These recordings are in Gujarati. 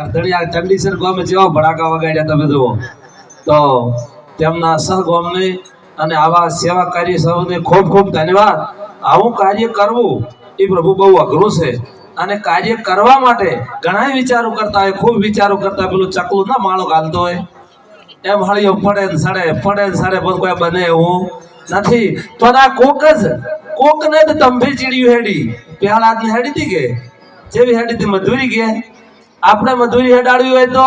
કરધણિયા ચંડીસર ગામે જેવા ભડાકા વગાડ્યા તમે જુઓ તો તેમના સહગામને અને આવા સેવા કાર્ય સૌને ખૂબ ખૂબ ધન્યવાદ. આવું કાર્ય કરવું એ પ્રભુ બહુ અઘરું છે અને કાર્ય કરવા માટે ઘણા વિચારો કરતા હોય, ખૂબ વિચારો કરતા. પેલું ચકલું ના માળો ઘાલતો હોય એમ હળીઓ પડે ને સડે પણ કોઈ બને એવું નથી. તો આ કોકને જ તંભી ચીડ્યું હેડી પેલા હાથને હેડી હતી કે જેવી હેડી હતી મજૂરી ગયા. આપણે મજૂરી હેડાડવી હોય તો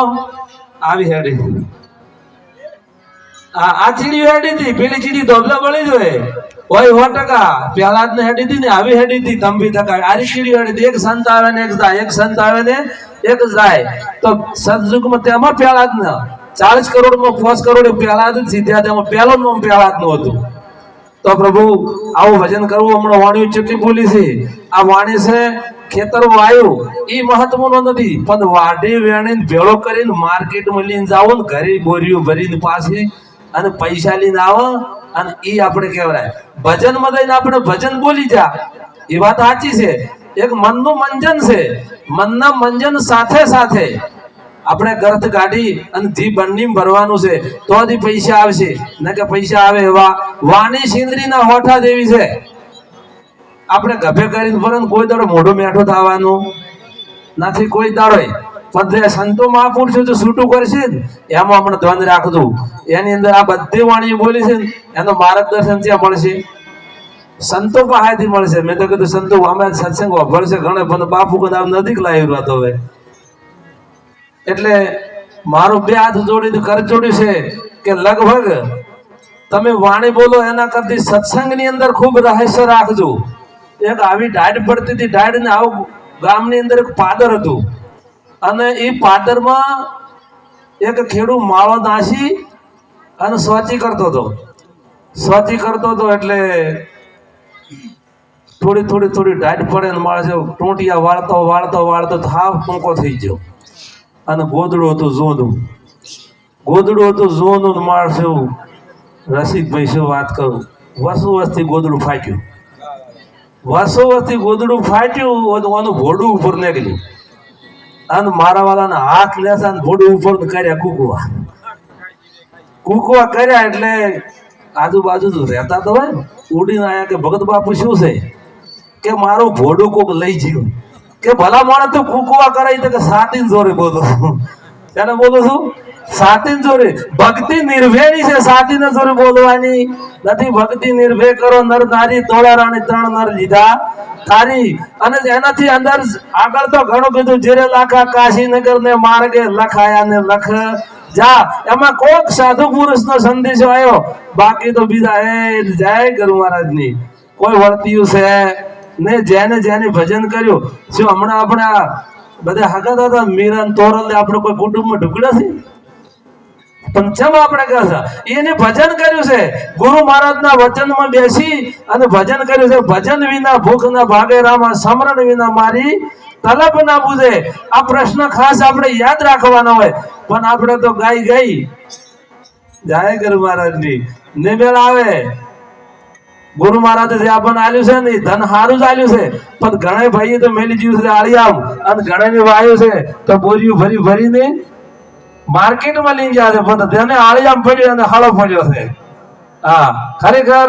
આવી હેડી આ ચીડી હેડી હતી, પેલી ચીડી ધોબલા બળી જોઈએ હોય 100%. પેલા જ હેડી હતી ને આવી હેડી હતી તંબી થકા આરી ચીડી હેડી હતી. એક સંત આવે ને એક જાય, એક સંત આવે ને એક જાય. તો સતયુગમાં તેમાં પેલા જ ને 40 કરોડમાં 5 કરોડ પેલા જ સીધા તેમાં પહેલો નામ પેલા જ નું હતું. તો પ્રભુ આવું ભજન કરવું. હમણાં વાણી ચૂંટણી બોલી છે. આ વાણી છે ખેતર વાયુ એ મહત્વનો નથી, પણ વાઢી વેણીને ભેળો કરીને માર્કેટમાં લઈને જાવ ને ઘરે બોરીઓ ભરીને પાછી અને પૈસા લઈને આવો અને એ આપણે કહેવાય ભજનમાં જઈને આપણે ભજન બોલી જા. એ વાત સાચી છે. એક મનનું મંજન છે. મનના મંજન સાથે સાથે આપણે ગર્થ કાઢી અને ધી બંડી ભરવાનું છે તો જ પૈસા આવશે. ન કે પૈસા આવે એવા વાણી સિંદરીના હોઠા જેવી છે. આપણે ગભે કરીને ભરે કોઈ દાડો મોઢું મેઠું થવાનું નથી કોઈ દાડો. પણ સંતો મહાપુરુષો જો છૂટું કરશે ને એમાં આપણે ધ્યાન રાખવું. એની અંદર આ બધી વાણીઓ બોલી છે ને એનું માર્ગદર્શન ત્યાં મળશે, સંતો પાસેથી મળશે. મેં તો કીધું સંતો અમે સત્સંગ વાપરશે ઘણા પણ બાપુ કદાચ નજીક લાવી રહ્યો હતો હવે. એટલે મારું 2 હાથ જોડીને કર જોડ્યું છે કે લગભગ તમે વાણી બોલો એના કરતી સત્સંગની અંદર ખૂબ રહસ્ય રાખજો. એક આવી ડાઢ પડતી હતી, ડાઢ ને આવું ગામની અંદર એક પાદર હતું અને એ પાદરમાં એક ખેડૂત માળો નાસી અને સ્વચી કરતો હતો. એટલે થોડી ડાઢ પડે ને માણસ ટોંટિયા વાળતો થાવ ટૂંકો થઈ ગયો અને ગોદડું હતું જોનું માણસ એવું. રસિકભાઈ શું વાત કરું, વસુવસથી ગોદડું ફાટ્યું ઓનું ભોડું ઉપર નીકળ્યું અને મારા વાળાના હાથ લેસા ભોડું ઉપર કર્યા કૂકવા કર્યા. એટલે આજુબાજુ રહેતા તો હોય ઉડીને આયા કે ભગત બાપુ શું છે કે મારું ભોડું કોક લઈ ગયું. કે ભલા માણસ તો કૂકવા કરાય તો કે સાતીન જોરે બોલો. એને બોલું છું સાતીન જોરે. ભક્તિ નિર્ભયની છે, સાતીને જોરે બોલવાની નથી. ભક્તિ નિર્ભય કરો નર નારી, તોળા રાણી 3 નર લીધા તારી. અને એનાથી અંદર આગળ તો ઘણું કીધું. જેરે લાખા કાશીનગર ને માર્ગે લખાયા ને લખ જા. એમાં કોક સાધુ પુરુષ નો સંદેશો આવ્યો, બાકી તો બીજા જય ગુરુ મહારાજ ની કોઈ વર્ત્યું છે ને. જેને ભજન કર્યું શું હમણાં આપણે બધા હગત હતા મીરન તોરલ આપણે કોઈ કુટુંબમાં ઢુકડા છે પણ જેમ આપણે કહે એને ભજન કર્યું છે. ગુરુ મહારાજના વચનમાં બેસી અને ભજન કર્યું છે. ભજન વિના ભૂખ ના ભાગે રામા, સમરણ વિના મારી તલપ ના બુઝે. આ પ્રશ્ન ખાસ આપણે યાદ રાખવાનો હોય. પણ આપણે તો ગાઈ જય ગુરુ મહારાજ ની નિમેળ આવે. ગુરુ મહારાજે જે આપણને આલ્યું છે ને ધન હારું જ આલ્યું છે, પણ ઘણા ભાઈએ તો મેલી જીવ છે આળિયામ અને ઘણા વાયુ છે તો બોરીઓ ભરીને માર્કેટમાં લઈ ગયા છે. પણ તેને આળિયામ પડ્યો અને હળો પડ્યો છે. હા, ખરેખર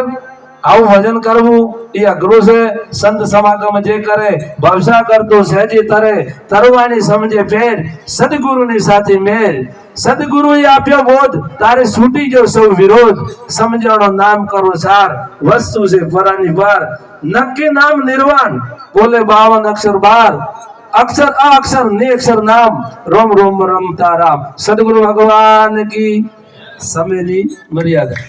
આવું ભજન કરવું એ અઘરું છે. સંત સમાગમ જે કરે ભવસા કરતો સહેજી તરે, તરવાની સમજે ફેર, સદગુરુની સાથે મેર. સદગુરુએ આપ્યો બોધ, તારે છૂટી ગયો સૌ વિરોધ. સમજણો નામ કરો સાર, વસ્તુ છે પરાની બાર. નક્કી નામ નિર્વાણ, બોલે 52 અક્ષર 12. અક્ષર અક્ષર ને અક્ષર નામ, રોમ રોમ રમતા રામ. સદગુરુ ભગવાન કી. સમયની મર્યાદા.